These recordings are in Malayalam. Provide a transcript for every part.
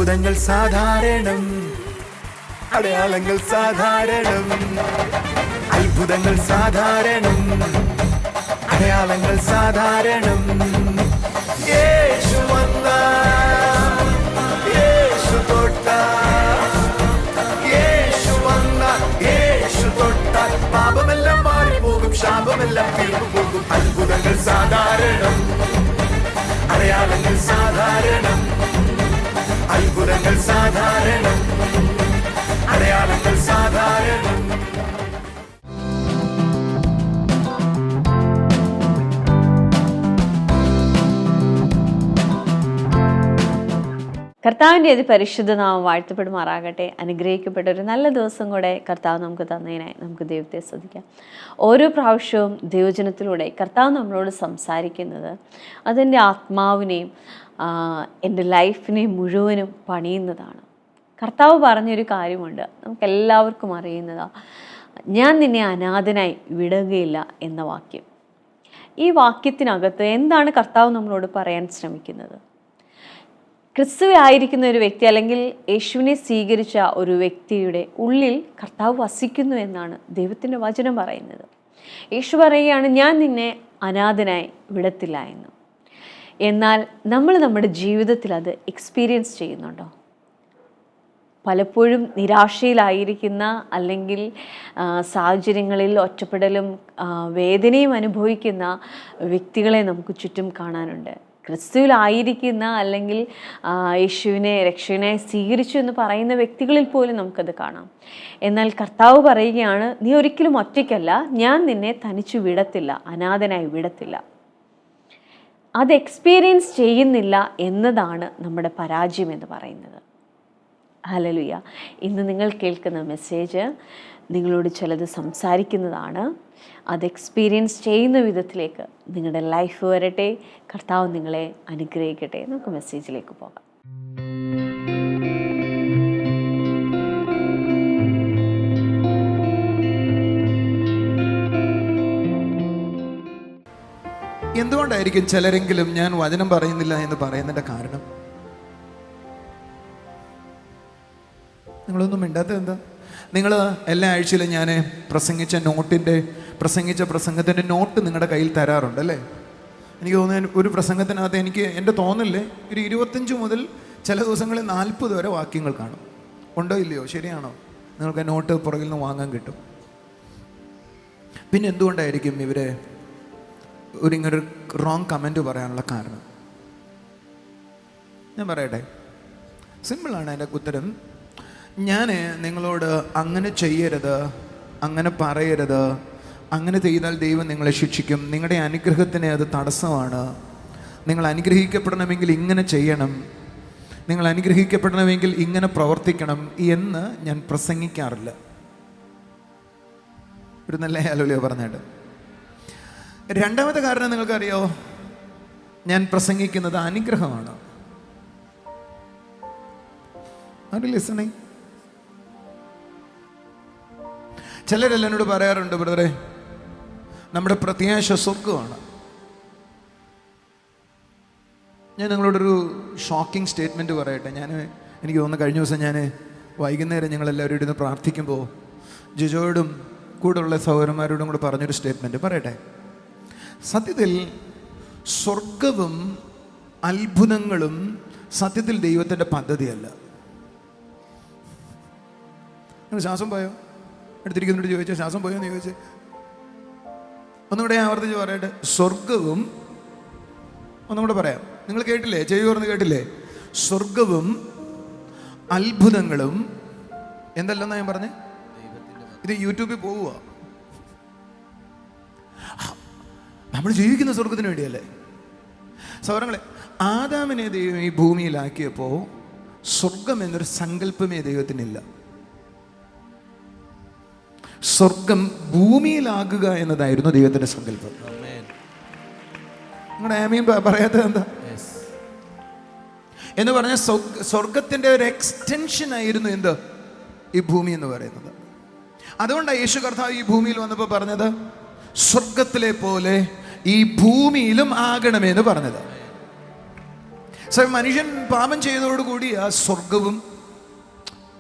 അത്ഭുതങ്ങൾ സാധാരണം, അടയാളങ്ങൾ സാധാരണം. അത്ഭുതങ്ങൾ സാധാരണം, അടയാളങ്ങൾ സാധാരണം. യേശു വന്ന, യേശു തൊട്ട, യേശു വന്ന, യേശു തൊട്ട, പാപമെല്ലാം മാറിപ്പോകും, ശാപമെല്ലാം തീർന്നു പോകും. അത്ഭുതങ്ങൾ സാധാരണം, അടയാളങ്ങൾ സാധാരണം. അത്ഭുതങ്ങൾ സാധാരണം, അടയാളങ്ങൾ സാധാരണം. കർത്താവിൻ്റെ പരിശുദ്ധ നാമം വാഴ്ത്തപ്പെടുമാറാകട്ടെ. അനുഗ്രഹിക്കപ്പെട്ട ഒരു നല്ല ദിവസം കൂടെ കർത്താവ് നമുക്ക് തന്നതിനായി നമുക്ക് ദൈവത്തെ സ്തുതിക്കാം. ഓരോ പ്രാവശ്യവും ദൈവജനത്തിലൂടെ കർത്താവ് നമ്മളോട് സംസാരിക്കുന്നത് അതെൻ്റെ ആത്മാവിനെയും എൻ്റെ ലൈഫിനെയും മുഴുവനും പണിയുന്നതാണ്. കർത്താവ് പറഞ്ഞൊരു കാര്യമുണ്ട്, നമുക്കെല്ലാവർക്കും അറിയുന്നതാണ്, ഞാൻ നിന്നെ അനാഥനായി വിടുകയില്ല എന്ന വാക്യം. ഈ വാക്യത്തിനകത്ത് എന്താണ് കർത്താവ് നമ്മളോട് പറയാൻ ശ്രമിക്കുന്നത്? ക്രിസ്തുവായിരിക്കുന്ന ഒരു വ്യക്തി അല്ലെങ്കിൽ യേശുവിനെ സ്വീകരിച്ച ഒരു വ്യക്തിയുടെ ഉള്ളിൽ കർത്താവ് വസിക്കുന്നു എന്നാണ് ദൈവത്തിൻ്റെ വചനം പറയുന്നത്. യേശു പറയുകയാണ്, ഞാൻ നിന്നെ അനാഥനായി വിടത്തില്ല എന്ന്. എന്നാൽ നമ്മൾ നമ്മുടെ ജീവിതത്തിൽ അത് എക്സ്പീരിയൻസ് ചെയ്യുന്നുണ്ടോ? പലപ്പോഴും നിരാശയിലായിരിക്കുന്ന അല്ലെങ്കിൽ സാഹചര്യങ്ങളിൽ ഒറ്റപ്പെടലും വേദനയും അനുഭവിക്കുന്ന വ്യക്തികളെ നമുക്ക് ചുറ്റും കാണാനുണ്ട്. ക്രിസ്തുവിലായിരിക്കുന്ന അല്ലെങ്കിൽ യേശുവിനെ രക്ഷകനായി സ്വീകരിച്ചു എന്ന് പറയുന്ന വ്യക്തികളിൽ പോലും നമുക്കത് കാണാം. എന്നാൽ കർത്താവ് പറയുകയാണ്, നീ ഒരിക്കലും ഒറ്റയ്ക്കല്ല, ഞാൻ നിന്നെ തനിച്ചു വിടത്തില്ല, അനാഥനായി വിടത്തില്ല. അത് എക്സ്പീരിയൻസ് ചെയ്യുന്നില്ല എന്നതാണ് നമ്മുടെ പരാജയം എന്ന് പറയുന്നത്. ഹല്ലേലൂയ. ഇന്ന് നിങ്ങൾ കേൾക്കുന്ന മെസ്സേജ് നിങ്ങളോട് ചിലത് സംസാരിക്കുന്നതാണ്. അത് എക്സ്പീരിയൻസ് ചെയ്യുന്ന വിധത്തിലേക്ക് നിങ്ങളുടെ ലൈഫ് വരട്ടെ. കർത്താവ് നിങ്ങളെ അനുഗ്രഹിക്കട്ടെ. നമുക്ക് മെസ്സേജിലേക്ക് പോകാം. എന്തുകൊണ്ടായിരിക്കും ചിലരെങ്കിലും ഞാൻ വചനം പറയുന്നില്ല എന്ന് പറയുന്നതിൻ്റെ കാരണം? നിങ്ങളൊന്നും മിണ്ടാത്തത് എന്താ? നിങ്ങൾ എല്ലാ ആഴ്ചയിലും ഞാൻ പ്രസംഗിച്ച പ്രസംഗത്തിൻ്റെ നോട്ട് നിങ്ങളുടെ കയ്യിൽ തരാറുണ്ട് അല്ലേ? എനിക്ക് തോന്നുന്നു ഒരു പ്രസംഗത്തിനകത്ത് എൻ്റെ തോന്നല്ലേ ഒരു 25 മുതൽ ചില ദിവസങ്ങളിൽ 40 വരെ വാക്യങ്ങൾ കാണും. ഉണ്ടോ ഇല്ലയോ? ശരിയാണോ? നിങ്ങൾക്ക് നോട്ട് പുറകിൽ നിന്ന് വാങ്ങാൻ കിട്ടും. പിന്നെ എന്തുകൊണ്ടായിരിക്കും ഇവരെ ഇങ്ങനൊരു റോങ് കമൻറ്റ് പറയാനുള്ള കാരണം? ഞാൻ പറയട്ടെ, സിമ്പിളാണ് അതിൻ്റെ ഉത്തരം. ഞാൻ നിങ്ങളോട് അങ്ങനെ ചെയ്യരുത്, അങ്ങനെ പറയരുത്, അങ്ങനെ ചെയ്താൽ ദൈവം നിങ്ങളെ ശിക്ഷിക്കും, നിങ്ങളുടെ അനുഗ്രഹത്തിന് അത് തടസ്സമാണ്, നിങ്ങൾ അനുഗ്രഹിക്കപ്പെടണമെങ്കിൽ ഇങ്ങനെ ചെയ്യണം, നിങ്ങൾ അനുഗ്രഹിക്കപ്പെടണമെങ്കിൽ ഇങ്ങനെ പ്രവർത്തിക്കണം എന്ന് ഞാൻ പ്രസംഗിക്കാറില്ല. ഒരു നല്ല ഹല്ലേലൂയ പറഞ്ഞിട്ട്. രണ്ടാമത്തെ കാരണം നിങ്ങൾക്കറിയോ? ഞാൻ പ്രസംഗിക്കുന്നത് അനുഗ്രഹമാണ്. ആര് ലിസണിങ്? ചിലരെല്ലാം എന്നോട് പറയാറുണ്ട്, ബ്രദറെ, നമ്മുടെ പ്രത്യാശ സ്വർഗമാണ്. ഞാൻ നിങ്ങളോടൊരു ഷോക്കിംഗ് സ്റ്റേറ്റ്മെൻറ്റ് പറയട്ടെ. എനിക്ക് തോന്നുന്നു കഴിഞ്ഞ ദിവസം ഞാൻ വൈകുന്നേരം ഞങ്ങളെല്ലാവരും ഇരുന്ന് പ്രാർത്ഥിക്കുമ്പോൾ ജിജോയോടും കൂടെയുള്ള സഹോദരന്മാരോടും കൂടെ പറഞ്ഞൊരു സ്റ്റേറ്റ്മെൻറ്റ് പറയട്ടെ. സത്യത്തിൽ സ്വർഗവും അത്ഭുതങ്ങളും സത്യത്തിൽ ദൈവത്തിൻ്റെ പദ്ധതിയല്ല. നിങ്ങൾ ശ്വാസം പോയോ? എടുത്തിരിക്കുന്നോട് ചോദിച്ചാൽ ശ്വാസം പോയോ എന്ന് ചോദിച്ചേ. ഒന്നുകൂടെ ആവർത്തിച്ച് പറയട്ടെ. സ്വർഗവും, ഒന്നുകൂടെ പറയാം, നിങ്ങൾ കേട്ടില്ലേ? ചെവി തുറന്ന് കേട്ടില്ലേ? സ്വർഗവും അത്ഭുതങ്ങളും എന്തല്ലെന്നാ ഞാൻ പറഞ്ഞേ? ഇത് യൂട്യൂബിൽ പോവുക. നമ്മൾ ജീവിക്കുന്ന സ്വർഗത്തിന് വേണ്ടിയല്ലേ? സഹോദരങ്ങളെ, ആദാമിനെ ദൈവം ഈ ഭൂമിയിലാക്കിയപ്പോൾ സ്വർഗം എന്നൊരു സങ്കല്പമേ ദൈവത്തിനില്ല. സ്വർഗം ഭൂമിയിലാകുക എന്നതായിരുന്നു ദൈവത്തിന്റെ സങ്കല്പം. നിങ്ങളുടെ ആമീൻ പറയാത്തത് എന്താ എന്ന് പറഞ്ഞാൽ സ്വർഗത്തിന്റെ ഒരു എക്സ്റ്റൻഷൻ ആയിരുന്നു എന്ത്? ഈ ഭൂമി എന്ന് പറയുന്നത്. അതുകൊണ്ടാണ് യേശു കർത്താവ് ഈ ഭൂമിയിൽ വന്നപ്പോൾ പറഞ്ഞത്, സ്വർഗത്തിലെ പോലെ ഈ ഭൂമിയിലും ആകണമെന്ന് പറഞ്ഞത്. മനുഷ്യൻ പാപം ചെയ്തതോടുകൂടി ആ സ്വർഗവും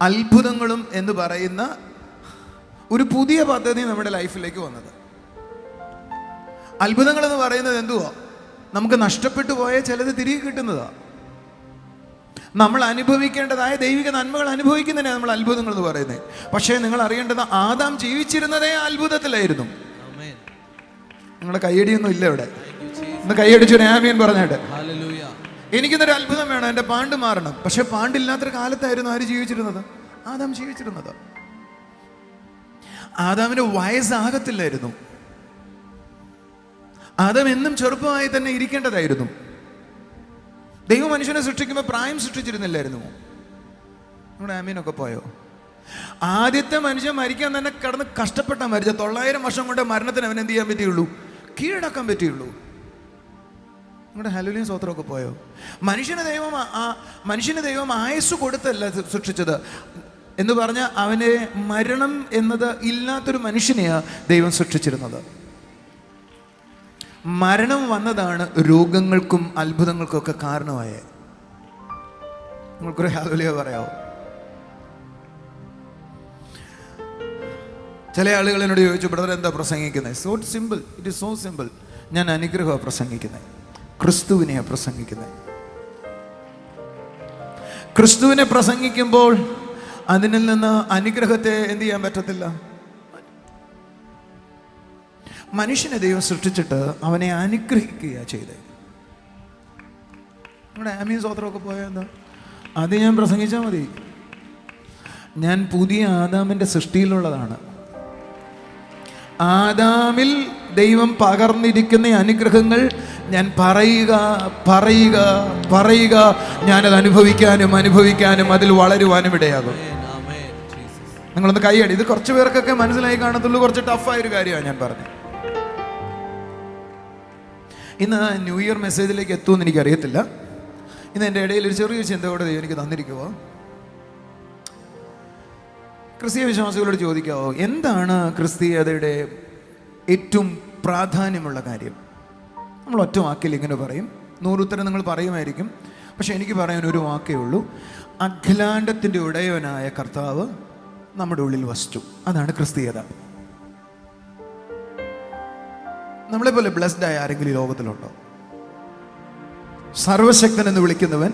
അത്ഭുതങ്ങളും എന്ന് പറയുന്ന ഒരു പുതിയ പദ്ധതി നമ്മുടെ ലൈഫിലേക്ക് വന്നത്. അത്ഭുതങ്ങൾ എന്ന് പറയുന്നത് എന്തുവാ? നമുക്ക് നഷ്ടപ്പെട്ടു പോയ ചിലത് തിരികെ കിട്ടുന്നതാ. നമ്മൾ അനുഭവിക്കേണ്ടതായ ദൈവിക നന്മകൾ അനുഭവിക്കുന്നതിനെ നമ്മൾ അത്ഭുതങ്ങൾ എന്ന് പറയുന്നത്. പക്ഷേ നിങ്ങൾ അറിയേണ്ടത്, ആദാം ജീവിച്ചിരുന്നതേ അത്ഭുതത്തിലായിരുന്നു. നിങ്ങളുടെ കയ്യടിയൊന്നും ഇല്ല ഇവിടെ. ഇന്ന് കയ്യടിച്ചു ആമേൻ പറഞ്ഞിട്ട്. എനിക്കിന്നൊരു അത്ഭുതം വേണം, എൻ്റെ പാണ്ട് മാറണം. പക്ഷെ പാണ്ടില്ലാത്തൊരു കാലത്തായിരുന്നു ആര് ജീവിച്ചിരുന്നത്? ആദാം ജീവിച്ചിരുന്നത്. ആദാമിന്റെ വയസ്സാകത്തില്ലായിരുന്നു. ആദാം എന്നും ചെറുപ്പമായി തന്നെ ഇരിക്കേണ്ടതായിരുന്നു. ദൈവം മനുഷ്യനെ സൃഷ്ടിക്കുമ്പോൾ പ്രായം സൃഷ്ടിച്ചിരുന്നില്ലായിരുന്നു. നമ്മുടെ ആമീനൊക്കെ പോയോ? ആദ്യത്തെ മനുഷ്യൻ മരിക്കാൻ തന്നെ കിടന്ന് കഷ്ടപ്പെട്ടാൽ മരിച്ച 900 വർഷം കൊണ്ട് മരണത്തിന് അവൻ എന്ത് ചെയ്യാൻ പറ്റിയുള്ളൂ? കീഴടക്കാൻ പറ്റിയുള്ളൂ. നിങ്ങളുടെ ഹല്ലേലൂയ സ്തോത്രമൊക്കെ പോയോ? മനുഷ്യന് ദൈവം ആയുസ് കൊടുത്തല്ല സൃഷ്ടിച്ചത് എന്ന് പറഞ്ഞാൽ അവനെ മരണം എന്നത് ഇല്ലാത്തൊരു മനുഷ്യനെയാണ് ദൈവം സൃഷ്ടിച്ചിരുന്നത്. മരണം വന്നതാണ് രോഗങ്ങൾക്കും അത്ഭുതങ്ങൾക്കും ഒക്കെ കാരണമായത്. നിങ്ങൾക്കൊരു ഹല്ലേലൂയ പറയാമോ? ചില ആളുകൾ എന്നോട് ചോദിച്ചു, ബ്രദർ എന്താ പ്രസംഗിക്കുന്നത്? So simple, it is so simple. ഞാൻ അനുഗ്രഹമാണ് പ്രസംഗിക്കുന്നത്, ക്രിസ്തുവിനെയാണ് പ്രസംഗിക്കുന്നത്. ക്രിസ്തുവിനെ പ്രസംഗിക്കുമ്പോൾ അതിനിൽ നിന്ന് അനുഗ്രഹത്തെ എന്ത് ചെയ്യാൻ പറ്റത്തില്ല. മനുഷ്യനെ ദൈവം സൃഷ്ടിച്ചിട്ട് അവനെ അനുഗ്രഹിക്കുക ചെയ്തത്. നമ്മുടെ ആമീൻ സ്തോത്രമൊക്കെ പോയാൽ എന്താ? അത് ഞാൻ പ്രസംഗിച്ചാൽ മതി. ഞാൻ പുതിയ ആദാമിൻ്റെ സൃഷ്ടിയിലുള്ളതാണ്. ആദാമിൽ ദൈവം പകർന്നിരിക്കുന്ന അനുഗ്രഹങ്ങൾ ഞാൻ പറയുക ഞാനത് അനുഭവിക്കാനും അതിൽ വളരുവാനും ഇടയാകും. നിങ്ങളൊന്ന് കൈയടി. ഇത് കുറച്ച് പേർക്കൊക്കെ മനസ്സിലായി കാണത്തുള്ളൂ. കുറച്ച് ടഫായൊരു കാര്യമാണ് ഞാൻ പറഞ്ഞത്. ഇന്ന് ന്യൂ ഇയർ മെസ്സേജിലേക്ക് എത്തുമെന്ന് എനിക്കറിയത്തില്ല. ഇന്ന് എൻ്റെ ഇടയിൽ ഒരു ചെറിയ ചിന്തയോടെ ദൈവം എനിക്ക് തന്നിരിക്കുമോ? ക്രിസ്തീയ വിശ്വാസികളോട് ചോദിക്കാവോ, എന്താണ് ക്രിസ്തീയതയുടെ ഏറ്റവും പ്രാധാന്യമുള്ള കാര്യം? നമ്മൾ ഒറ്റ വാക്കിൽ ഇങ്ങനെ പറയും. 100 ഉത്തരം നിങ്ങൾ പറയുമായിരിക്കും. പക്ഷെ എനിക്ക് പറയാൻ ഒരു വാക്കേ ഉള്ളൂ. അഖിലാണ്ടത്തിൻ്റെ ഉടയവനായ കർത്താവ് നമ്മുടെ ഉള്ളിൽ വസിച്ചു. അതാണ് ക്രിസ്തീയത. നമ്മളെപ്പോലെ ബ്ലെസ്ഡ് ആയ ആരെങ്കിലും ഈ ലോകത്തിലുണ്ടോ? സർവശക്തൻ എന്ന് വിളിക്കുന്നവൻ,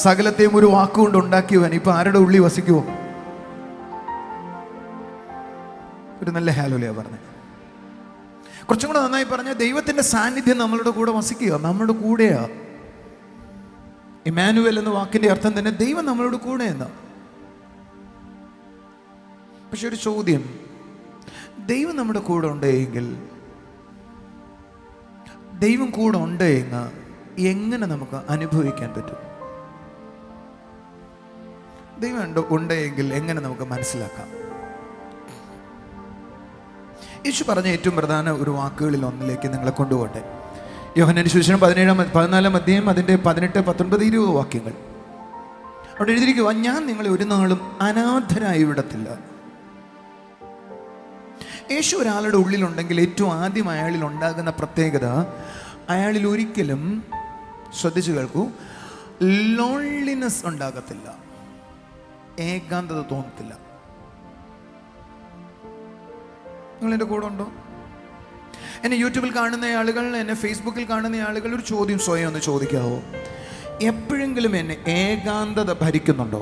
സകലത്തെയും ഒരു വാക്കുകൊണ്ട് ഉണ്ടാക്കിയവൻ ഇപ്പൊ ആരുടെ ഉള്ളിൽ വസിക്കുമോ? ഒരു നല്ല ഹല്ലേലൂയ പറഞ്ഞു. കുറച്ചും കൂടെ നന്നായി പറഞ്ഞ, ദൈവത്തിന്റെ സാന്നിധ്യം നമ്മളുടെ കൂടെ വസിക്കുക, നമ്മുടെ കൂടെയാ. ഇമ്മാനുവേൽ എന്ന വാക്കിന്റെ അർത്ഥം തന്നെ ദൈവം നമ്മളുടെ കൂടെ എന്നാ. പക്ഷെ ഒരു ചോദ്യം, ദൈവം നമ്മുടെ കൂടെ ഉണ്ടെങ്കിൽ, ദൈവം കൂടെ ഉണ്ടെങ്കിൽ എങ്ങനെ നമുക്ക് അനുഭവിക്കാൻ പറ്റും? ദൈവം ഉണ്ടെങ്കിൽ എങ്ങനെ നമുക്ക് മനസ്സിലാക്കാം? യേശു പറഞ്ഞ ഏറ്റവും പ്രധാന ഒരു വാക്കുകളിൽ ഒന്നിലേക്ക് നിങ്ങളെ കൊണ്ടുപോട്ടെ. യോഹന്നാന്റെ സുവിശേഷം 14-ാം അധ്യായം അതിൻ്റെ 18, 19, 20 വാക്യങ്ങൾ. അവിടെ എഴുതിയിരിക്കുക, ഞാൻ നിങ്ങളെ ഒരു നാളും അനാഥരായി വിടത്തില്ല. യേശു ഒരാളുടെ ഉള്ളിലുണ്ടെങ്കിൽ ഏറ്റവും ആദ്യം അയാളിൽ ഉണ്ടാകുന്ന പ്രത്യേകത, അയാളിൽ ഒരിക്കലും, ശ്രദ്ധിച്ചു കേൾക്കൂ, ലോൺലിനെസ് ഉണ്ടാകത്തില്ല, ഏകാന്തത തോന്നത്തില്ല. നിങ്ങളെൻ്റെ കൂടെ ഉണ്ടോ? എന്നെ യൂട്യൂബിൽ കാണുന്ന ആളുകൾ, എന്നെ ഫേസ്ബുക്കിൽ കാണുന്ന ആളുകൾ ഒരു ചോദ്യം സ്വയം ഒന്ന് ചോദിക്കാവോ? എപ്പോഴെങ്കിലും എന്നെ ഏകാന്തത ഭരിക്കുന്നുണ്ടോ?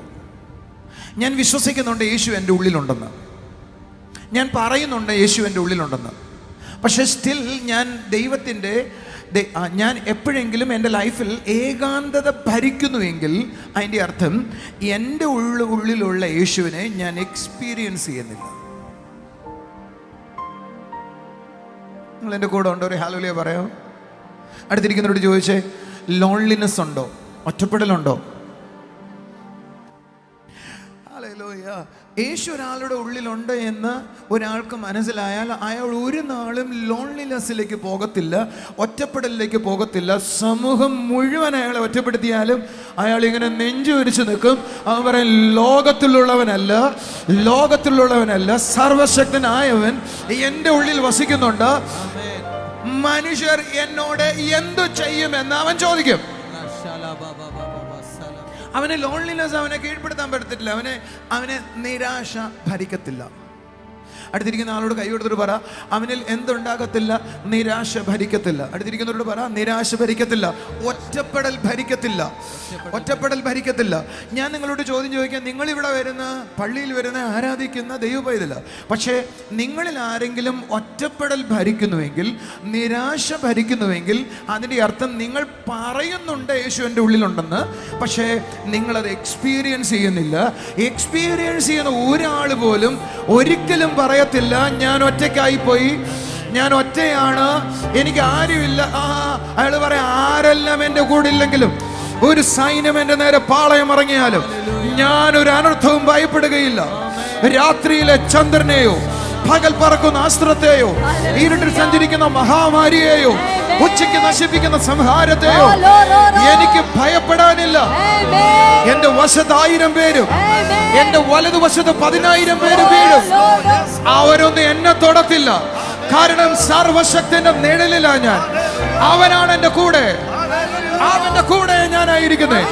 ഞാൻ വിശ്വസിക്കുന്നുണ്ട് യേശു എൻ്റെ ഉള്ളിലുണ്ടെന്ന്, ഞാൻ പറയുന്നുണ്ട് യേശു എൻ്റെ ഉള്ളിലുണ്ടെന്ന്. പക്ഷെ സ്റ്റിൽ ഞാൻ എപ്പോഴെങ്കിലും എൻ്റെ ലൈഫിൽ ഏകാന്തത ഭരിക്കുന്നുവെങ്കിൽ അതിൻ്റെ അർത്ഥം എൻ്റെ ഉള്ളിലുള്ള യേശുവിനെ ഞാൻ എക്സ്പീരിയൻസ് ചെയ്യുന്നില്ല. നിങ്ങൾ എൻ്റെ കൂടെ ഉണ്ടോ? ഒരു ഹല്ലേലൂയ പറയാം. അടുത്തിരിക്കുന്നവരോട് ചോദിച്ചേ, ലോൺലിനെസ് ഉണ്ടോ? ഒറ്റപ്പെടലുണ്ടോ? ഹല്ലേലൂയ. യേശു ഒരാളുടെ ഉള്ളിലുണ്ട് എന്ന് ഒരാൾക്ക് മനസ്സിലായാൽ അയാൾ ഒരു നാളും ലോൺലിനെസ്സിലേക്ക് പോകത്തില്ല, ഒറ്റപ്പെടലിലേക്ക് പോകത്തില്ല. സമൂഹം മുഴുവൻ അയാളെ ഒറ്റപ്പെടുത്തിയാലും അയാൾ ഇങ്ങനെ നെഞ്ചു വിരിച്ചു നിൽക്കും. അവൻ പറയും, ലോകത്തിലുള്ളവനല്ല, സർവശക്തനായവൻ എൻ്റെ ഉള്ളിൽ വസിക്കുന്നുണ്ട്. മനുഷ്യർ എന്നോട് എന്തു ചെയ്യുമെന്ന് അവൻ ചോദിക്കും. അവനെ ലോൺലിനെസ് അവനെ കീഴ്പ്പെടുത്താൻ പറ്റത്തില്ല. അവനെ നിരാശ ഭരിക്കത്തില്ല. അടുത്തിരിക്കുന്ന ആളോട് കൈ കൊടുത്തിട്ട് പറ, അവനിൽ എന്തുണ്ടാകത്തില്ല? നിരാശ ഭരിക്കത്തില്ല. അടുത്തിരിക്കുന്നവരോട് പറ, നിരാശ ഭരിക്കത്തില്ല, ഒറ്റപ്പെടൽ ഭരിക്കത്തില്ല, ഒറ്റപ്പെടൽ ഭരിക്കത്തില്ല. ഞാൻ നിങ്ങളോട് ചോദ്യം ചോദിക്കാം, നിങ്ങളിവിടെ വരുന്ന, പള്ളിയിൽ വരുന്ന, ആരാധിക്കുന്ന ദൈവപൈതല, പക്ഷേ നിങ്ങളിൽ ആരെങ്കിലും ഒറ്റപ്പെടൽ ഭരിക്കുന്നുവെങ്കിൽ, നിരാശ ഭരിക്കുന്നുവെങ്കിൽ, അതിൻ്റെ അർത്ഥം നിങ്ങൾ പറയുന്നുണ്ട് യേശു എൻ്റെ ഉള്ളിലുണ്ടെന്ന്, പക്ഷേ നിങ്ങളത് എക്സ്പീരിയൻസ് ചെയ്യുന്നില്ല. എക്സ്പീരിയൻസ് ചെയ്യുന്ന ഒരാൾ പോലും ഒരിക്കലും പറയത്തില്ല ഞാൻ ഒറ്റയ്ക്കായി പോയി, ഞാൻ ഒറ്റയാണ്, എനിക്ക് ആരുമില്ല. അയാൾ പറയാം, ആരെല്ലാം എൻ്റെ കൂടെ ഇല്ലെങ്കിലും, ഒരു സൈന്യം എൻ്റെ നേരെ പാളയം ഇറങ്ങിയാലും ഞാനൊരു അനർത്ഥവും ഭയപ്പെടുകയില്ല. രാത്രിയിലെ ചന്ദ്രനെയോ, പകൽ പറക്കുന്ന അസ്ത്രത്തെയോ, ഇരുട്ടിൽ സഞ്ചരിക്കുന്ന മഹാമാരിയെയോ, ഉച്ചയ്ക്ക് നശിപ്പിക്കുന്ന സംഹാരത്തെയോ എനിക്ക് ഭയപ്പെടാനില്ല. എന്റെ വശത്ത് 1000 പേരും എന്റെ വലതുവശത്ത് 10,000 പേര് വീഴും, അവരൊന്നും എന്നെ തൊടത്തില്ല. കാരണം സർവശക്തന്റെ നിഴലിലാ ഞാൻ. അവനാണ് എന്റെ കൂടെ, അവന്റെ കൂടെ ഞാനായിരിക്കുന്നത്.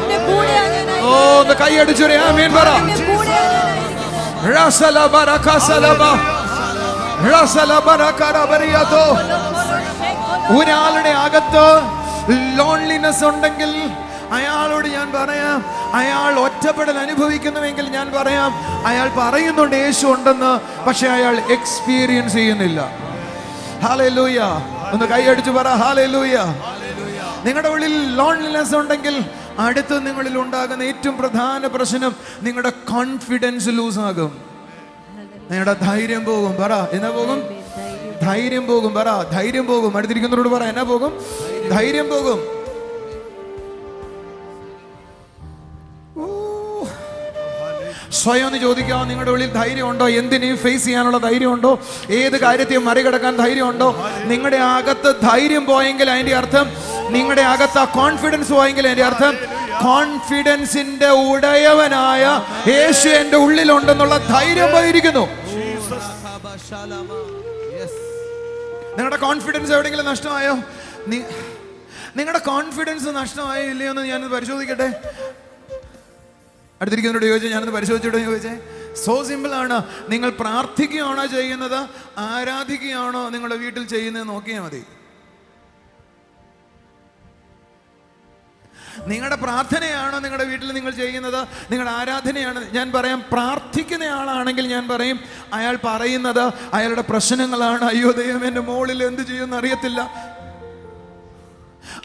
ഓ, ഒന്ന് കൈയടിച്ചൊരു ആമേൻ പറ. ഒരാളുടെ അകത്ത് ലോൺലിനെസ് ഉണ്ടെങ്കിൽ അയാളോട് ഞാൻ പറയാം, അയാൾ ഒറ്റപ്പെടൽ അനുഭവിക്കുന്നുവെങ്കിൽ ഞാൻ പറയാം, അയാൾ പറയുന്നുണ്ട് യേശു ഉണ്ടെന്ന്, പക്ഷെ അയാൾ എക്സ്പീരിയൻസ് ചെയ്യുന്നില്ല. ഹല്ലേലൂയ. ഒന്ന് കൈയടിച്ചു പറ ഹല്ലേലൂയ. നിങ്ങളുടെ ഉള്ളിൽ ലോൺലിനെസ് ഉണ്ടെങ്കിൽ അടുത്ത് നിങ്ങളിൽ ഉണ്ടാകുന്ന ഏറ്റവും പ്രധാന പ്രശ്നം നിങ്ങളുടെ കോൺഫിഡൻസ് ലൂസ് ആകും. നിങ്ങളുടെ ധൈര്യം പോകും. പറ, എന്നാ പോകും? ധൈര്യം പോകും. പറ, ധൈര്യം പോകും. അടുത്തിരിക്കുന്നവരോട് പറ, എന്നാ പോകും? ധൈര്യം പോകും. സ്വയം ഒന്ന് ചോദിക്കാമോ, നിങ്ങളുടെ ഉള്ളിൽ ധൈര്യമുണ്ടോ? എന്തിനേയും ഫേസ് ചെയ്യാനുള്ള ധൈര്യമുണ്ടോ? ഏത് കാര്യത്തെയും മറികടക്കാൻ ധൈര്യമുണ്ടോ? നിങ്ങളുടെ അകത്ത് ധൈര്യം പോയെങ്കിൽ അതിന്റെ അർത്ഥം, നിങ്ങളുടെ അകത്ത് ആ കോൺഫിഡൻസ് പോയെങ്കിൽ അതിന്റെ അർത്ഥം, കോൺഫിഡൻസിന്റെ ഉടയവനായ യേശു എന്റെ ഉള്ളിലുണ്ടെന്നുള്ള ധൈര്യം പോയിരിക്കുന്നു. നിങ്ങളുടെ കോൺഫിഡൻസ് എവിടെയെങ്കിലും നഷ്ടമായോ? നിങ്ങളുടെ കോൺഫിഡൻസ് നഷ്ടമായോ ഇല്ലയോ എന്ന് ഞാനത് പരിശോധിക്കട്ടെ. അടുത്തിരിക്കുന്നവരോട് ചോദിച്ചാൽ ഞാനത് പരിശോധിച്ചിട്ടോ ചോദിച്ചേ. സോ സിമ്പിൾ ആണ്. നിങ്ങൾ പ്രാർത്ഥിക്കുകയാണോ ചെയ്യുന്നത്, ആരാധിക്കുകയാണോ നിങ്ങളുടെ വീട്ടിൽ ചെയ്യുന്നത് നോക്കിയാൽ മതി. നിങ്ങളുടെ പ്രാർത്ഥനയാണോ നിങ്ങളുടെ വീട്ടിൽ നിങ്ങൾ ചെയ്യുന്നത്, നിങ്ങളുടെ ആരാധനയാണ്? ഞാൻ പറയാം, പ്രാർത്ഥിക്കുന്ന ആളാണെങ്കിൽ ഞാൻ പറയും, അയാൾ പറയുന്നത് അയാളുടെ പ്രശ്നങ്ങളാണ്. അയ്യോ ദൈവമേ, എൻ്റെ മോളിൽ എന്ത് ചെയ്യുമെന്ന് അറിയത്തില്ല.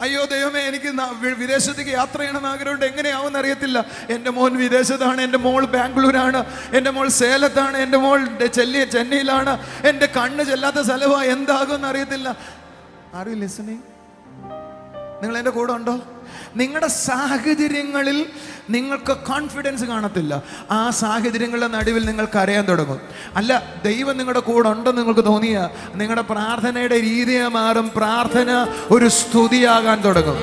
അയ്യോ ദൈവമേ, എനിക്ക് വിദേശത്തേക്ക് യാത്ര ചെയ്യണമെന്ന് ആഗ്രഹമുണ്ട്, എങ്ങനെയാവുമെന്ന് അറിയത്തില്ല. എൻ്റെ മോൻ വിദേശത്താണ്, എൻ്റെ മോൾ ബാംഗ്ലൂരാണ്, എൻ്റെ മോൾ സേലത്താണ്, എൻ്റെ മോൾ ചെന്നൈയിലാണ്, എൻ്റെ കണ്ണ് ചെല്ലാത്ത സ്ഥലമാണ്, എന്താകുമെന്ന് അറിയത്തില്ല. Are you listening? നിങ്ങൾ എൻ്റെ കൂടെ ഉണ്ടോ? നിങ്ങളുടെ സാഹചര്യങ്ങളിൽ നിങ്ങൾക്ക് കോൺഫിഡൻസ് കാണത്തില്ല. ആ സാഹചര്യങ്ങളുടെ നടുവിൽ നിങ്ങൾ കരയാൻ തുടങ്ങും. അല്ല, ദൈവം നിങ്ങളുടെ കൂടെ ഉണ്ടെന്ന് നിങ്ങൾക്ക് തോന്നിയ നിങ്ങളുടെ പ്രാർത്ഥനയുടെ രീതിയെ മാറും. പ്രാർത്ഥന ഒരു സ്തുതിയാകാൻ തുടങ്ങും.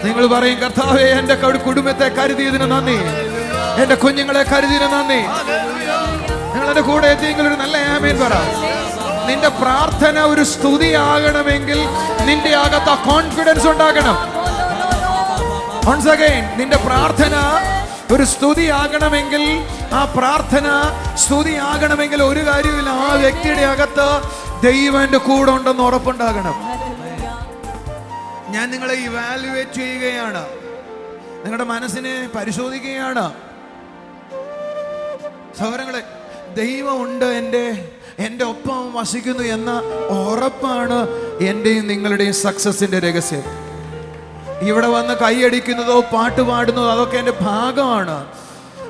നിങ്ങൾ പറയും, കർത്താവേ, എൻ്റെ കുടുംബത്തെ കരുതിയതിന് നന്ദി, എൻ്റെ കുഞ്ഞുങ്ങളെ കരുതിയതിന് നന്ദി. നിങ്ങൾ എൻ്റെ കൂടെ എത്തിയെങ്കിൽ ഒരു നല്ല ആമേൻ പറ. നിന്റെ പ്രാർത്ഥന ഒരു സ്തുതിയാകണമെങ്കിൽ നിന്റെ അകത്ത് കോൺഫിഡൻസ് ഉണ്ടാകണം. Once again, നിന്റെ പ്രാർത്ഥന ഒരു സ്തുതിയാകണമെങ്കിൽ, ആ പ്രാർത്ഥന സ്തുതിയാകണമെങ്കിൽ ഒരു കാര്യമില്ല, ആ വ്യക്തിയുടെ അകത്ത് ദൈവന്റെ കൂടെ ഉണ്ടെന്ന് ഉറപ്പുണ്ടാകണം. ഞാൻ നിങ്ങളെ ഇവാലുവേറ്റ് ചെയ്യുകയാണ്, നിങ്ങളുടെ മനസ്സിനെ പരിശോധിക്കുകയാണ്. സഹോദരങ്ങളെ, ദൈവമുണ്ട്, എൻ്റെ ഒപ്പം വസിക്കുന്നു എന്ന ഉറപ്പാണ് എൻ്റെയും നിങ്ങളുടെയും സക്സസിന്റെ രഹസ്യം. ഇവിടെ വന്ന് കൈയടിക്കുന്നതോ പാട്ട് പാടുന്നതോ അതൊക്കെ എൻ്റെ ഭാഗമാണ്.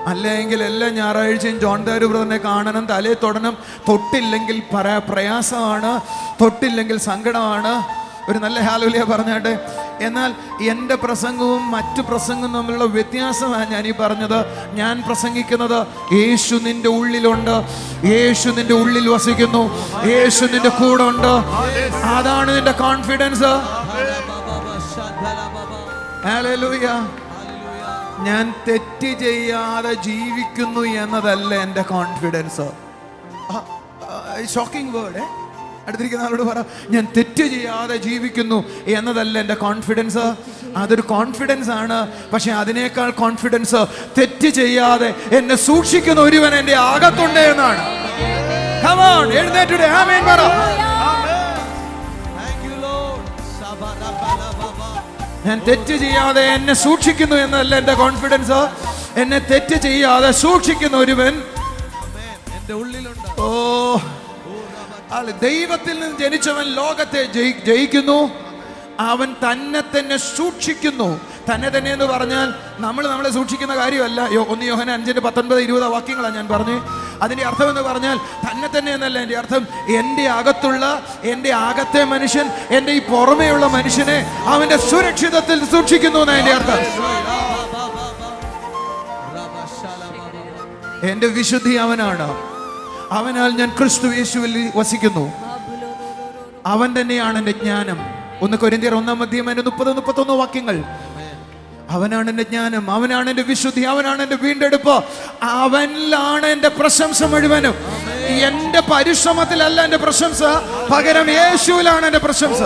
അല്ലെങ്കിൽ എല്ലാ ഞായറാഴ്ചയും ജോൺ ദാരു ബ്രദറിനെ കാണണം, തലേ തൊടണം. തൊട്ടില്ലെങ്കിൽ പ്രയാസമാണ്, തൊട്ടില്ലെങ്കിൽ സങ്കടമാണ്. ഒരു നല്ല ഹല്ലേലൂയ പറഞ്ഞാട്ടെ. എന്നാൽ എൻ്റെ പ്രസംഗവും മറ്റു പ്രസംഗവും തമ്മിലുള്ള വ്യത്യാസമാണ് ഞാൻ ഈ പറഞ്ഞത്. ഞാൻ പ്രസംഗിക്കുന്നത് യേശു നിന്റെ ഉള്ളിലുണ്ട്, യേശു നിന്റെ ഉള്ളിൽ വസിക്കുന്നു, യേശു നിന്റെ കൂടെ ഉണ്ട്. അതാണ് നിന്റെ കോൺഫിഡൻസ്. ഹല്ലേലൂയ. ഞാൻ തെറ്റ് ചെയ്യാതെ ജീവിക്കുന്നു എന്നതല്ല എൻ്റെ കോൺഫിഡൻസ്. Shocking word. അടുത്തിരിക്കുന്ന ആളോട് പറ, ഞാൻ തെറ്റ് ചെയ്യാതെ ജീവിക്കുന്നു എന്നതല്ല എൻ്റെ കോൺഫിഡൻസ്. അതൊരു കോൺഫിഡൻസ് ആണ്, പക്ഷെ അതിനേക്കാൾ കോൺഫിഡൻസ് തെറ്റ് ചെയ്യാതെ എന്നെ സൂക്ഷിക്കുന്ന ഒരുവൻ എൻ്റെ അകത്തുണ്ട് എന്നാണ്. Come on, എഴുന്നേറ്റ് ആമേൻ പറ. ഞാൻ തെറ്റ് ചെയ്യാതെ എന്നെ സൂക്ഷിക്കുന്നു എന്നല്ല എൻ്റെ കോൺഫിഡൻസ്. എന്നെ തെറ്റ് ചെയ്യാതെ സൂക്ഷിക്കുന്ന ഒരുവൻ എൻ്റെ ഉള്ളിലുണ്ട്. ഓ, ദൈവത്തിൽ നിന്ന് ജനിച്ചവൻ ലോകത്തെ ജയിക്കുന്നു. അവൻ തന്നെ തന്നെ സൂക്ഷിക്കുന്നു. തന്നെ തന്നെ എന്ന് പറഞ്ഞാൽ നമ്മളെ സൂക്ഷിക്കുന്ന കാര്യമല്ല. 1 യോഹന്നാൻ 5:19-20 വാക്യങ്ങളാണ് ഞാൻ പറഞ്ഞു. അതിൻ്റെ അർത്ഥം എന്ന് പറഞ്ഞാൽ തന്നെ തന്നെ എന്നല്ല. എൻ്റെ അർത്ഥം എൻ്റെ അകത്തുള്ള, എൻ്റെ അകത്തെ മനുഷ്യൻ, എൻ്റെ ഈ പുറമേയുള്ള മനുഷ്യനെ അവൻ്റെ സുരക്ഷിതത്തിൽ സൂക്ഷിക്കുന്നു എന്നാണ് എൻ്റെ അർത്ഥം. എൻ്റെ വിശുദ്ധി അവനാണ്. അവനാൽ ഞാൻ ക്രിസ്തു യേശുവിൽ വസിക്കുന്നു. അവൻ തന്നെയാണ് എൻ്റെ ജ്ഞാനം. 1 കൊരിന്ത്യർ 1:30-31 വാക്യങ്ങൾ. അവനാണ് എൻ്റെ ജ്ഞാനം, അവനാണ് എൻ്റെ വിശുദ്ധി, അവനാണ് എൻ്റെ വീണ്ടെടുപ്പ്, അവനിലാണ് എൻ്റെ പ്രശംസ മുഴുവനും. എൻ്റെ പരിശ്രമത്തിലല്ല എൻ്റെ പ്രശംസ, പകരം യേശുവിലാണ് എൻ്റെ പ്രശംസ.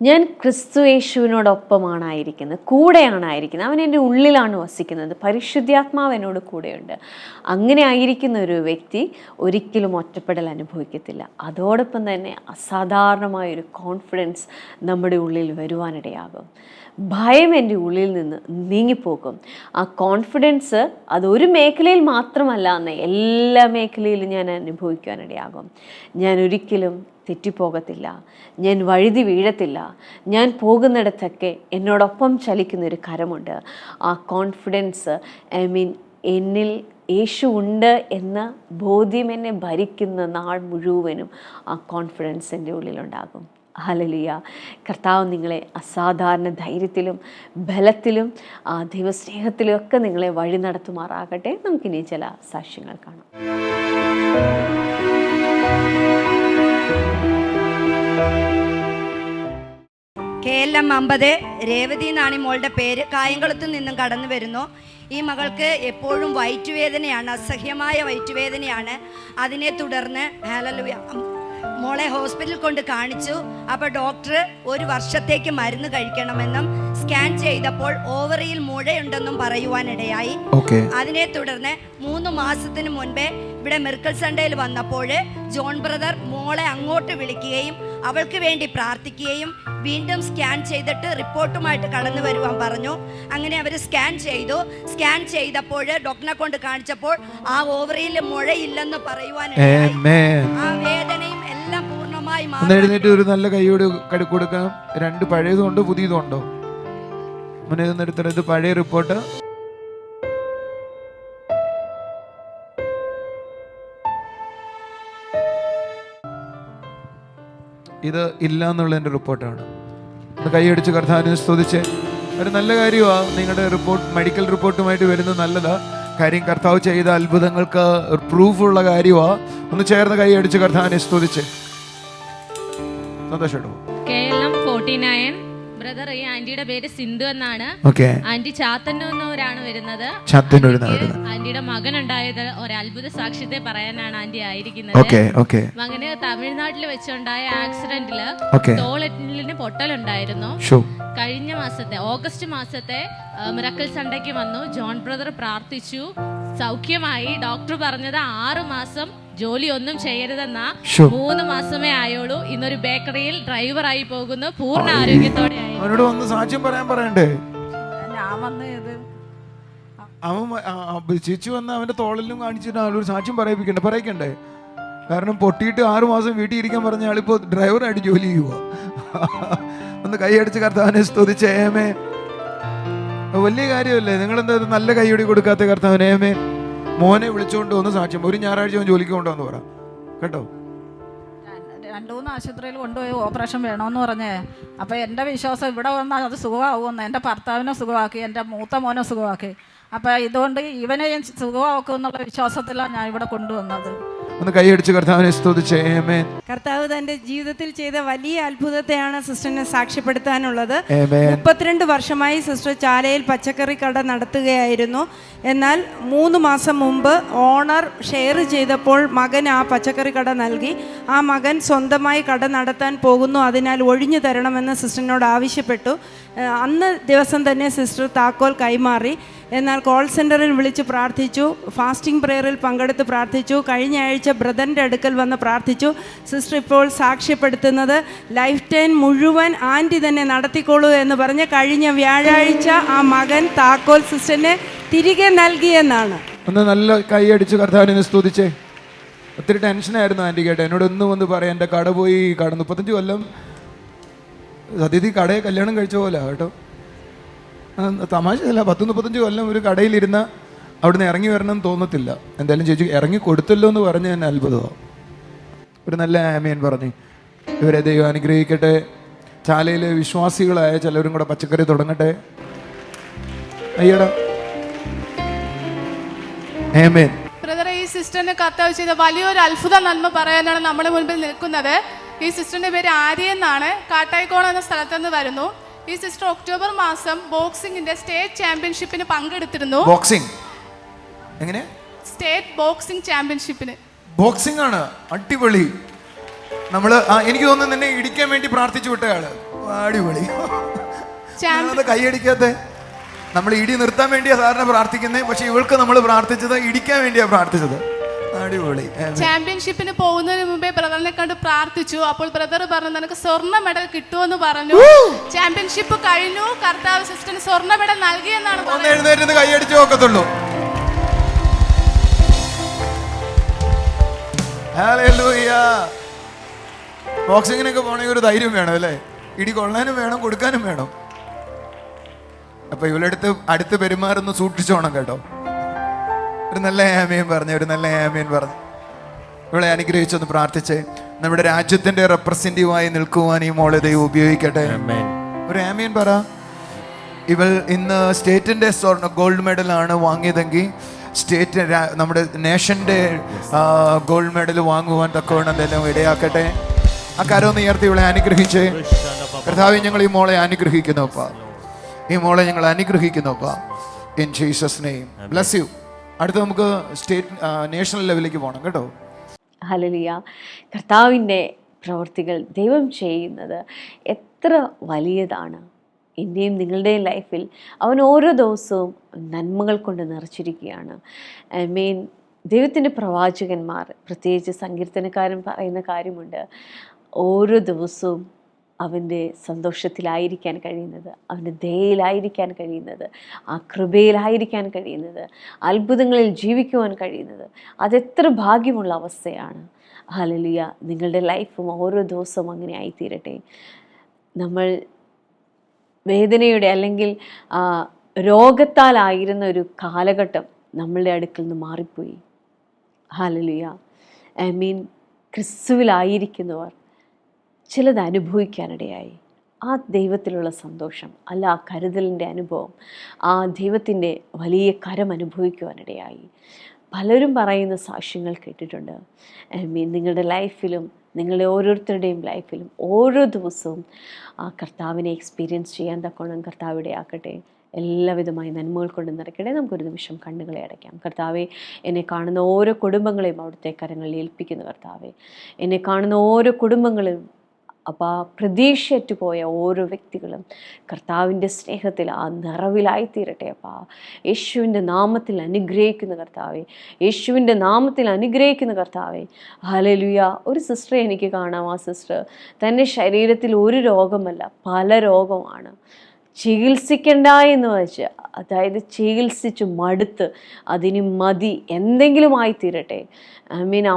ഞാൻ ക്രിസ്തു യേശുവിനോടൊപ്പമാണ് ആയിരിക്കുന്നത്, കൂടെയാണ് ആയിരിക്കുന്നത്. അവൻ എൻ്റെ ഉള്ളിലാണ് വസിക്കുന്നത്. പരിശുദ്ധാത്മാവ് എന്നോട് കൂടെയുണ്ട്. അങ്ങനെ ആയിരിക്കുന്ന ഒരു വ്യക്തി ഒരിക്കലും ഒറ്റപ്പെടൽ അനുഭവിക്കത്തില്ല. അതോടൊപ്പം തന്നെ അസാധാരണമായൊരു കോൺഫിഡൻസ് നമ്മുടെ ഉള്ളിൽ വരുവാനിടയാകും. ഭയം എൻ്റെ ഉള്ളിൽ നിന്ന് നീങ്ങിപ്പോകും. ആ കോൺഫിഡൻസ് അതൊരു മേഖലയിൽ മാത്രമല്ല, എന്ന് എല്ലാ മേഖലയിലും ഞാൻ അനുഭവിക്കാനിടയാകും. ഞാൻ ഒരിക്കലും തെറ്റിപ്പോകത്തില്ല, ഞാൻ വഴുതി വീഴത്തില്ല. ഞാൻ പോകുന്നിടത്തൊക്കെ എന്നോടൊപ്പം ചലിക്കുന്നൊരു കരമുണ്ട്. ആ കോൺഫിഡൻസ്, എന്നിൽ യേശു ഉണ്ട് എന്ന ബോധ്യം എന്നെ ഭരിക്കുന്ന നാൾ മുഴുവനും ആ കോൺഫിഡൻസ് എൻ്റെ ഉള്ളിലുണ്ടാകും. ഹല്ലേലൂയ. കർത്താവ് നിങ്ങളെ അസാധാരണ ധൈര്യത്തിലും ബലത്തിലും ദൈവസ്നേഹത്തിലും ഒക്കെ നിങ്ങളെ വഴി നടത്തുമാറാകട്ടെ. നമുക്കിനി ചില സാക്ഷ്യങ്ങൾ കാണാം. KLM 50 രേവതി എന്നാണ് ഈ മോളുടെ പേര്. കായംകുളത്ത് നിന്നും കടന്നു വരുന്നു. ഈ മകൾക്ക് എപ്പോഴും വയറ്റുവേദനയാണ്, അസഹ്യമായ വയറ്റുവേദനയാണ്. അതിനെ തുടർന്ന് ഹല്ലേലൂയ മോളെ ഹോസ്പിറ്റലിൽ കൊണ്ട് കാണിച്ചു. അപ്പോൾ ഡോക്ടർ 1 വർഷത്തേക്ക് മരുന്ന് കഴിക്കണമെന്നും സ്കാൻ ചെയ്തപ്പോൾ ഓവറിയിൽ മുഴയുണ്ടെന്നും പറയുവാനിടയായി. അതിനെ തുടർന്ന് 3 മാസത്തിന് മുൻപേ ഇവിടെ മിറക്കിൾ സൺഡേയിൽ വന്നപ്പോൾ ജോൺ ബ്രദർ മോളെ അങ്ങോട്ട് വിളിക്കുകയും അവൾക്ക് വേണ്ടി പ്രാർത്ഥിക്കുകയും വീണ്ടും സ്കാൻ ചെയ്തിട്ട് റിപ്പോർട്ടുമായിട്ട് കടന്നു വരുവാൻ പറഞ്ഞു. അങ്ങനെ അവർ സ്കാൻ ചെയ്തു. സ്കാൻ ചെയ്തപ്പോൾ ഡോക്ടറിനെ കൊണ്ട് കാണിച്ചപ്പോൾ ആ ഓവറിയിൽ മുഴയില്ലെന്ന് പറയുവാനിടയായി. ആ വേദനയും എല്ലാം പൂർണ്ണമായി മാറി. എഴുന്നേറ്റ് ഒരു നല്ല കൈയോട് കൊടുക്കാം. 2 പഴയതുണ്ടോ പുതിയതുണ്ടോ? മുന്നേ ഇത് പഴയ റിപ്പോർട്ട്. ഇത് ഇല്ല എന്നുള്ള എൻ്റെ റിപ്പോർട്ടാണ്. കൈയടിച്ച് കർത്താവിനെ സ്തുതിച്ച്. ഒരു നല്ല കാര്യമാണ് നിങ്ങളുടെ റിപ്പോർട്ട്, മെഡിക്കൽ റിപ്പോർട്ടുമായിട്ട് വരുന്നത് നല്ലതാ. കാര്യം കർത്താവ് ചെയ്ത അത്ഭുതങ്ങൾക്ക് പ്രൂഫുള്ള കാര്യമാണ്. ഒന്ന് ചേർന്ന് കൈയടിച്ച് കർത്താവിനെ സ്തുതിച്ച് സന്തോഷം. KLM 49 ബ്രദർ, ഈ ആന്റിയുടെ പേര് സിന്ധു എന്നാണ്. ആന്റി ചാത്തന്നൂരാണ് വരുന്നത്. ആന്റിയുടെ മകൻ ഉണ്ടായത് ഒരു അത്ഭുത സാക്ഷ്യത്തെ പറയാനാണ് ആന്റി ആയിരിക്കുന്നത്. മകന് തമിഴ്നാട്ടിൽ വെച്ചുണ്ടായ ആക്സിഡന്റില് തോളെല്ലിന് പൊട്ടലുണ്ടായിരുന്നു. കഴിഞ്ഞ മാസത്തെ ഓഗസ്റ്റ് മാസത്തെ മിറക്കിൾ സൺഡേക്ക് വന്നു. ജോൺ ബ്രദർ പ്രാർത്ഥിച്ചു, സൗഖ്യമായി. ഡോക്ടർ പറഞ്ഞത് 6 മാസം ജോലി ഒന്നും ചെയ്യരുതെന്നാ. 3 മാസമേ ആയുള്ളൂ. ഇന്നൊരു ബേക്കറിയിൽ ഡ്രൈവറായി പോകുന്നു. പൂർണ്ണ ആരോഗ്യത്തോടെ അവനോട് വന്ന് സാക്ഷ്യം പറയാൻ പറയണ്ടേ? ഞാൻ വന്ന് അവൻ ചേച്ചി വന്ന് അവന്റെ തോളിലും കാണിച്ചിട്ട് ആളൊരു സാക്ഷ്യം പറയിക്കണ്ടേ? കാരണം പൊട്ടിയിട്ട് 6 മാസം വീട്ടിൽ ഇരിക്കാൻ പറഞ്ഞ ആളിപ്പോ ഡ്രൈവറായിട്ട് ജോലി ചെയ്യുക. ഒന്ന് കൈയടിച്ച് കർത്താവിനെ സ്തുതിച്ച് ഏമേ. വലിയ കാര്യമല്ലേ? നിങ്ങളെന്താ നല്ല കൈയടി കൊടുക്കാത്ത കർത്താവിന്? ഏമേ. മോനെ വിളിച്ചുകൊണ്ട് വന്ന് സാക്ഷ്യം. ഒരു ഞായറാഴ്ച അവൻ ജോലിക്ക് കൊണ്ടുവന്ന് പറ കേട്ടോ. 2-3 ആശുപത്രിയിൽ കൊണ്ടുപോയി ഓപ്പറേഷൻ വേണമെന്ന് പറഞ്ഞേ. അപ്പോൾ എൻ്റെ വിശ്വാസം ഇവിടെ വന്നാൽ അത് സുഖമാകുമെന്ന്. എൻ്റെ ഭർത്താവിനെ സുഖമാക്കി, എൻ്റെ മൂത്ത മോനെ സുഖമാക്കി. അപ്പോൾ ഇതുകൊണ്ട് ഇവനെ സുഖമാക്കും എന്നുള്ള വിശ്വാസത്തിലാണ് ഞാൻ ഇവിടെ കൊണ്ടുവന്നത്. ഒന്ന് കൈയടിച്ച് കർത്താവിനെ സ്തുതിച്ചേ. ആമേൻ. കർത്താവ് തന്റെ ജീവിതത്തിൽ ചെയ്ത വലിയ അത്ഭുതത്തെയാണ് സിസ്റ്ററിനെ സാക്ഷ്യപ്പെടുത്താനുള്ളത്. 32 വർഷമായി സിസ്റ്റർ ചാലയിൽ പച്ചക്കറി കട നടത്തുകയായിരുന്നു. എന്നാൽ 3 മാസം മുമ്പ് ഓണർ ഷെയർ ചെയ്തപ്പോൾ മകൻ ആ പച്ചക്കറി കട നൽകി. ആ മകൻ സ്വന്തമായി കട നടത്താൻ പോകുന്നു, അതിനാൽ ഒഴിഞ്ഞു തരണമെന്ന് സിസ്റ്ററിനോട് ആവശ്യപ്പെട്ടു. അന്ന് ദിവസം തന്നെ സിസ്റ്റർ താക്കോൽ കൈമാറി. എന്നാൽ കോൾ സെൻറ്ററിൽ വിളിച്ച് പ്രാർത്ഥിച്ചു, ഫാസ്റ്റിംഗ് പ്രെയറിൽ പങ്കെടുത്ത് പ്രാർത്ഥിച്ചു. കഴിഞ്ഞ ആഴ്ച ബ്രദറിൻ്റെ അടുക്കൽ വന്ന് പ്രാർത്ഥിച്ചു. സിസ്റ്റർ ഇപ്പോൾ സാക്ഷ്യപ്പെടുത്തുന്നത് ലൈഫ് ടൈം മുഴുവൻ ആൻറ്റി തന്നെ നടത്തിക്കോളൂ എന്ന് പറഞ്ഞ് കഴിഞ്ഞ വ്യാഴാഴ്ച ആ മകൻ താക്കോൽ സിസ്റ്ററിനെ തിരികെ നൽകിയെന്നാണ്. ഒന്ന് നല്ല കൈയടിച്ച് കർത്താവിനെ സ്തുതിച്ചേ. ഒത്തിരി ടെൻഷനായിരുന്നു ആൻറ്റി കേട്ടോ. എന്നോട് ഒന്നും വന്ന് പറയാം, എൻ്റെ കട പോയി. കട 35 കൊല്ലം സത്യത്തിൽ കടയെ കല്യാണം കഴിച്ച പോലെ കേട്ടോ. തമാശയല്ല, 10-35 കൊല്ലം ഒരു കടയിലിരുന്ന അവിടുന്ന് ഇറങ്ങി വരണം എന്ന് തോന്നത്തില്ല. എന്തായാലും ചേച്ചി ഇറങ്ങി കൊടുത്തല്ലോ എന്ന് പറഞ്ഞ് തന്നെ അത്ഭുതമാണ്. ഒരു നല്ല ആമേൻ പറഞ്ഞ് ഇവരെ ദൈവം അനുഗ്രഹിക്കട്ടെ. ചാലയിലെ വിശ്വാസികളായ ചിലവരും കൂടെ പച്ചക്കറി തുടങ്ങട്ടെ. അയ്യടാ ആമേൻ. ബ്രദറെ, ഈ സിസ്റ്ററിന് കർത്താവ് ചെയ്ത വലിയൊരു അത്ഭുത നന്മ പറയാനാണ് നമ്മുടെ മുൻപിൽ നിൽക്കുന്നത്. ഈ സിസ്റ്ററിന്റെ പേര് ആര്യ എന്നാണ്. കാട്ടായിക്കോണം എന്ന സ്ഥലത്ത് നിന്ന് വരുന്നു. ഈ സിസ്റ്റർ ഒക്ടോബർ മാസം ബോക്സിംഗിന്റെ സ്റ്റേറ്റ് ചാമ്പ്യൻഷിപ്പിന് പങ്കെടുത്തിരുന്നു. ബോക്സിംഗ് എങ്ങനെ? State boxing ചാമ്പ്യൻഷിപ്പിന്. ബോക്സിംഗ് ആണ്, അടിപൊളി. നമ്മള് എനിക്ക് തോന്നുന്നു നിന്നെ ഇടിക്കാൻ വേണ്ടി പ്രാർത്ഥിച്ചു വിട്ടയാള്. അടിപൊളി. കൈയടിക്കാത്ത നമ്മൾ ഇടി നിർത്താൻ വേണ്ടിയാ സാറിന് പ്രാർത്ഥിക്കുന്നത്. പക്ഷെ ഇവൾക്ക് നമ്മൾ പ്രാർത്ഥിച്ചത് ഇടിക്കാൻ വേണ്ടിയാ പ്രാർത്ഥിച്ചത്. അടിപൊളി. ചാമ്പ്യൻഷിപ്പിന് പോകുന്നതിന് മുമ്പേ ബ്രദറിനെ കണ്ട് പ്രാർത്ഥിച്ചു. അപ്പോൾ ബ്രദർ പറഞ്ഞു നിനക്ക് സ്വർണ്ണ മെഡൽ കിട്ടുമെന്ന് പറഞ്ഞു. ചാമ്പ്യൻഷിപ്പ് കഴിഞ്ഞു, കർത്താവ് സിസ്റ്ററിന് സ്വർണ്ണ മെഡൽ നൽകിയെന്നാണ്. ഒന്ന് എഴുന്നേറ്റ് കൈയടിച്ചു നോക്കത്തുള്ളൂ. ബോക്സിങ്ങിനൊക്കെ പോണെങ്കിൽ ഒരു ധൈര്യം വേണം അല്ലേ? ഇടി കൊള്ളാനും വേണം, കൊടുക്കാനും വേണം. അപ്പൊ ഇവളെടുത്ത് അടുത്ത് പെരുമാറുന്ന സൂക്ഷിച്ചോണം കേട്ടോ. ഒരു നല്ല ആമേൻ പറഞ്ഞു, ഒരു നല്ല ആമേൻ പറഞ്ഞു. ഇവളെ അനുഗ്രഹിച്ചൊന്ന് പ്രാർത്ഥിച്ച് നമ്മുടെ രാജ്യത്തിന്റെ റെപ്രസെന്റീവായി നിൽക്കുവാൻ ഈ മോളെ ദൈവം ഉപയോഗിക്കട്ടെ. ഒരു ആമേൻ പറ. ഇവൾ ഇന്ന് സ്റ്റേറ്റിന്റെ ഗോൾഡ് മെഡലാണ് വാങ്ങിയതെങ്കിൽ സ്റ്റേറ്റ് നമ്മുടെ നേഷന്റെ ഗോൾഡ് മെഡൽ വാങ്ങുവാൻ തക്കവണ്ണം എന്തെല്ലാം ഇടയാക്കട്ടെ. ആ കരമൊന്ന് ഉയർത്തി ഇവളെ അനുഗ്രഹിച്ച് കർത്താവേ, ഞങ്ങൾ ഈ മോളെ അനുഗ്രഹിക്കുന്നപ്പാ, ഈ മോളെ ഞങ്ങൾ അനുഗ്രഹിക്കുന്നപ്പാ. In Jesus name bless you. അടുത്ത നമുക്ക് സ്റ്റേറ്റ് നാഷണൽ ലെവലിലേക്ക് പോകണം കേട്ടോ. ഹല്ലേലൂയ. കർത്താവിൻ്റെ പ്രവൃത്തികൾ ദൈവം ചെയ്യുന്നത് എത്ര വലിയതാണ്. എൻ്റെയും നിങ്ങളുടെയും ലൈഫിൽ അവൻ ഓരോ ദിവസവും നന്മകൾ കൊണ്ട് നിറച്ചിരിക്കുകയാണ്. ദൈവത്തിൻ്റെ പ്രവാചകന്മാർ, പ്രത്യേകിച്ച് സങ്കീർത്തനക്കാരൻ പറയുന്ന കാര്യമുണ്ട്, ഓരോ ദിവസവും അവൻ്റെ സന്തോഷത്തിലായിരിക്കാൻ കഴിയുന്നത്, അവൻ്റെ ദയയിലായിരിക്കാൻ കഴിയുന്നത്, ആ കൃപയിലായിരിക്കാൻ കഴിയുന്നത്, അത്ഭുതങ്ങളിൽ ജീവിക്കുവാൻ കഴിയുന്നത്, അതെത്ര ഭാഗ്യമുള്ള അവസ്ഥയാണ്. ഹല്ലേലൂയ. നിങ്ങളുടെ ലൈഫും ഓരോ ദിവസവും അങ്ങനെ ആയിത്തീരട്ടെ. നമ്മൾ വേദനയുടെ അല്ലെങ്കിൽ രോഗത്താലായിരുന്ന ഒരു കാലഘട്ടം നമ്മളുടെ അടുക്കൽ നിന്ന് മാറിപ്പോയി. ഹല്ലേലൂയ. ക്രിസ്തുവിലായിരിക്കുന്നവർ ചിലത് അനുഭവിക്കാനിടയായി. ആ ദൈവത്തിലുള്ള സന്തോഷം, അല്ല ആ കരുതലിൻ്റെ അനുഭവം, ആ ദൈവത്തിൻ്റെ വലിയ കരം അനുഭവിക്കുവാനിടയായി. പലരും പറയുന്ന സാക്ഷ്യങ്ങൾ കേട്ടിട്ടുണ്ട്. നിങ്ങളുടെ ലൈഫിലും നിങ്ങളുടെ ഓരോരുത്തരുടെയും ലൈഫിലും ഓരോ ദിവസവും ആ കർത്താവിനെ എക്സ്പീരിയൻസ് ചെയ്യാൻ തക്കോണം കർത്താവ് ഇടയാക്കട്ടെ. എല്ലാവിധമായ നന്മകൾ കൊണ്ട് നിറയ്ക്കട്ടെ. നമുക്കൊരു നിമിഷം കണ്ണുകളെ അടയ്ക്കാം. കർത്താവെ, എന്നെ കാണുന്ന ഓരോ കുടുംബങ്ങളെയും അവിടുത്തെ കരങ്ങളിൽ ഏൽപ്പിക്കുന്നു. കർത്താവെ, എന്നെ കാണുന്ന ഓരോ കുടുംബങ്ങളും അപ്പോൾ പ്രതീക്ഷയറ്റുപോയ ഓരോ വ്യക്തികളും കർത്താവിൻ്റെ സ്നേഹത്തിൽ ആ നിറവിലായിത്തീരട്ടെ. അപ്പോൾ യേശുവിൻ്റെ നാമത്തിൽ അനുഗ്രഹിക്കുന്ന കർത്താവെ, യേശുവിൻ്റെ നാമത്തിൽ അനുഗ്രഹിക്കുന്ന കർത്താവെ. ഹല്ലേലൂയ. ഒരു സിസ്റ്ററെ എനിക്ക് കാണാം. ആ സിസ്റ്റർ തൻ്റെ ശരീരത്തിൽ ഒരു രോഗമല്ല, പല രോഗമാണ്. ചികിത്സിക്കണ്ട എന്ന് വെച്ച്, അതായത് ചികിത്സിച്ച് മടുത്ത് അതിന് മതി, എന്തെങ്കിലും ആയിത്തീരട്ടെ,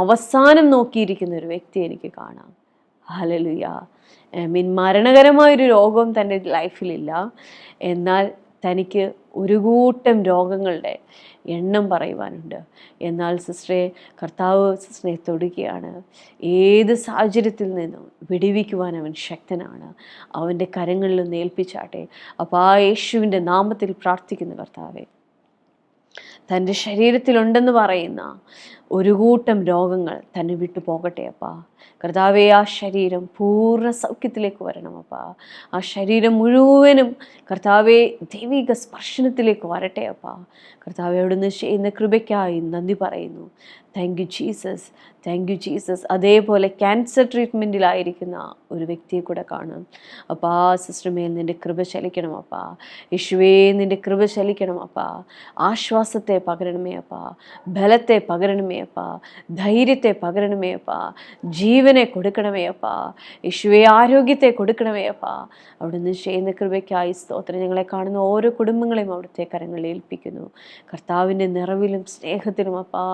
അവസാനം നോക്കിയിരിക്കുന്ന ഒരു വ്യക്തി എനിക്ക് കാണാം. ഹല്ലേലൂയ. മരണകരമായൊരു രോഗം തൻ്റെ ലൈഫിലില്ല, എന്നാൽ തനിക്ക് ഒരു കൂട്ടം രോഗങ്ങളുടെ എണ്ണം പറയുവാനുണ്ട്. എന്നാൽ സിസ്റ്ററെ, കർത്താവ് സിസ്റ്ററെ തൊടുകയാണ്. ഏത് സാഹചര്യത്തിൽ നിന്നും വിടുവിക്കുവാൻ അവൻ ശക്തനാണ്. അവൻ്റെ കരങ്ങളിലൊന്ന് ഏൽപ്പിച്ചാട്ടെ. അപ്പോൾ ആ യേശുവിൻ്റെ നാമത്തിൽ പ്രാർത്ഥിക്കുന്ന കർത്താവെ, തൻ്റെ ശരീരത്തിലുണ്ടെന്ന് പറയുന്ന ഒരു കൂട്ടം രോഗങ്ങൾ തന്നെ വിട്ടു പോകട്ടെ അപ്പാ. കർത്താവെ, ആ ശരീരം പൂർണ്ണ സൗഖ്യത്തിലേക്ക് വരണം അപ്പാ. ആ ശരീരം മുഴുവനും കർത്താവെ ദൈവിക സ്പർശനത്തിലേക്ക് വരട്ടെ അപ്പാ. കർത്താവെ, അവിടുന്ന് ചെയ്യുന്ന കൃപയ്ക്കായി നന്ദി പറയുന്നു. Thank you Jesus, thank you Jesus. അതേപോലെ ക്യാൻസർ ട്രീറ്റ്മെൻറ്റിലായിരിക്കുന്ന ഒരു വ്യക്തിയെ കൂടെ കാണും അപ്പാ. സിസ്റ്റർ മേൽ നിൻ്റെ കൃപ ചലിക്കണം അപ്പാ. യേശുവേ, നിൻ്റെ കൃപ ചലിക്കണം അപ്പാ. ആശ്വാസത്തെ പകരണമേ അപ്പാ, ബലത്തെ പകരണമേ അപ്പാ, ധൈര്യത്തെ പകരണമേ അപ്പാ, ജീവനെ കൊടുക്കണമേ അപ്പാ. യേശുവേ, ആരോഗ്യത്തെ കൊടുക്കണമേ അപ്പാ. അവിടുന്ന് ചെയ്യുന്ന കൃപയ്ക്കായി സ്തോത്രം. ഞങ്ങളെ കാണുന്ന ഓരോ കുടുംബങ്ങളെയും അവിടുത്തെ കരങ്ങളിൽ ഏൽപ്പിക്കുന്നു. കർത്താവിൻ്റെ നിറവിലും സ്നേഹത്തിലും അപ്പാ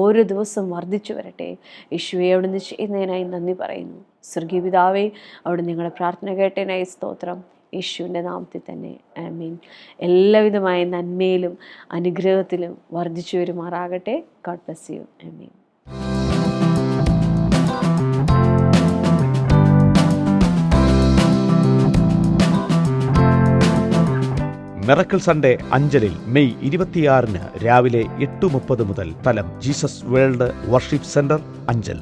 ഓരോ ദിവസം വർദ്ധിച്ചു വരട്ടെ. യേശുവേ, അവിടുന്ന് ചെയ്യുന്നതിനായി നന്ദി പറയുന്നു. സ്വർഗീയ പിതാവേ, അവിടുന്ന് ഞങ്ങളുടെ പ്രാർത്ഥന കേട്ടതിനായി സ്തോത്രം. യേശുവിൻ്റെ നാമത്തിൽ തന്നെ ആമേൻ. എല്ലാവിധമായ നന്മയിലും അനുഗ്രഹത്തിലും വർദ്ധിച്ചു വരുമാറാകട്ടെ. God bless you. ആമേൻ. മിറക്കിൾ സൺഡേ അഞ്ചലിൽ മെയ് 26 രാവിലെ 8:30 മുതൽ സ്ഥലം Jesus world worship centre Anchal.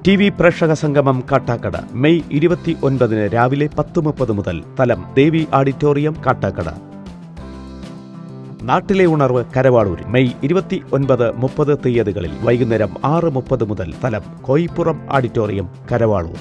TV പ്രേക്ഷക സംഗമം കാട്ടാക്കട മെയ് 29 രാവിലെ 10:30 മുതൽ സ്ഥലം ദേവി ഓഡിറ്റോറിയം കാട്ടാക്കട. നാട്ടിലെ ഉണർവ് കരവാളൂർ മെയ് 29, 30 തീയതികളിൽ വൈകുന്നേരം 6:30 മുതൽ സ്ഥലം കോയിപ്പുറം ഓഡിറ്റോറിയം കരവാളൂർ.